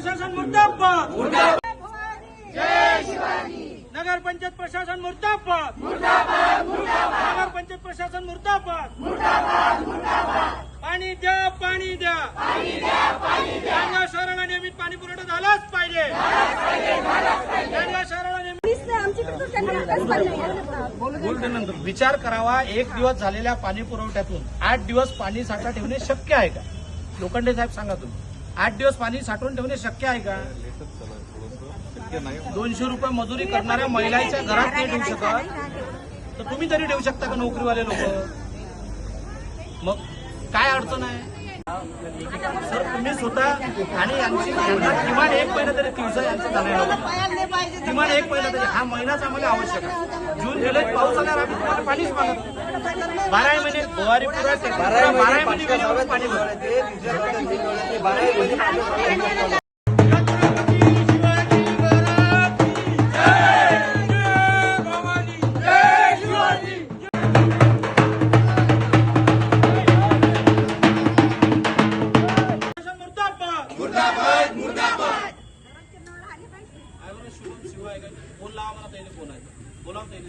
प्रशासन मुर्दाबाद, जय शिवाजी। नगर पंचायत प्रशासन मुर्दाबाद, नगर पंचायत प्रशासन मुर्दाबाद। पाणी द्या, पाणी द्या, नांदगाव शहराला नियमित पाणी पुरवठा झालाच पाहिजे। नांदगाव शहराला विचार करावा, एक दिवस झालेल्या पाणी पुरवठ्यातून 8 दिवस पाणी साठा ठेवणे शक्य आहे का? लोखंडे साहेब सांगा तुम्ही, 8 दिवस पाणी साठवून ठेवणे शक्य आहे का? 200 रुपये मजुरी करणाऱ्या महिलांच्या घरात नाही ठेवू शकत, तर तुम्ही तरी ठेवू शकता का नोकरीवाले लोक? मग काय अडचण आहे सर? तुम्ही स्वतः आणि यांची किमान 1 महिना तरी दिवसा यांचं जाणार, किमान 1 महिना तरी, हा महिनाच आम्हाला आवश्यक आहे। जून जुलै पाऊस आल्यावर आम्ही तुम्हाला पाणीच मागत, 12 महिने फवारी पुरवठे, 12 महिने पाणी भरते। फोन लावा मला, त्याने फोन आहे, बोला त्याने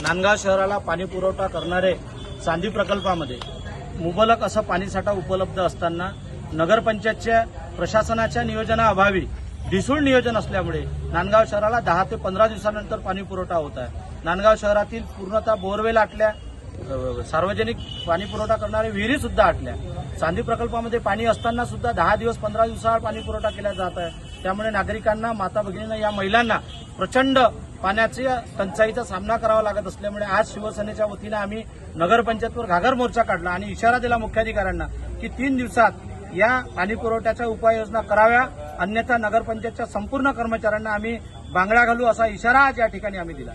नांदगाव शहराला पाणी पुरवठा करणारे चांदी प्रकल्पामध्ये मुबलक असं पाणीसाठा उपलब्ध असताना नगरपंचायतच्या प्रशासनाच्या नियोजनाअभावी ढिसूळ नियोजन असल्यामुळे नांदगाव शहराला 10 ते 15 दिवसानंतर पाणी पुरवठा होत आहे। नांदगाव शहरातील पूर्णतः बोरवेल आटल्या, सार्वजनिक पाणी पुरवठा करणारे विहिरी सुद्धा आटल्या। चांदी प्रकल्पामध्ये पाणी असताना सुद्धा 10 दिवस 15 दिवसाआड पाणी पुरवठा केला जात आहे। त्यामुळे नागरिकांना, माता भगिनींना, या महिलांना प्रचंड पाण्याच्या टंचाईचा सामना करावा लागत असल्यामुळे आज शिवसेनेच्या वतीनं आम्ही नगरपंचायतवर घागर मोर्चा काढला आणि इशारा दिला मुख्याधिकाऱ्यांना की 3 दिवसात या पाणी पुरवठ्याच्या उपाययोजना कराव्या, अन्यथा नगरपंचायतच्या संपूर्ण कर्मचाऱ्यांना आम्ही बांगड्या घालू असा इशारा आज या ठिकाणी आम्ही दिला।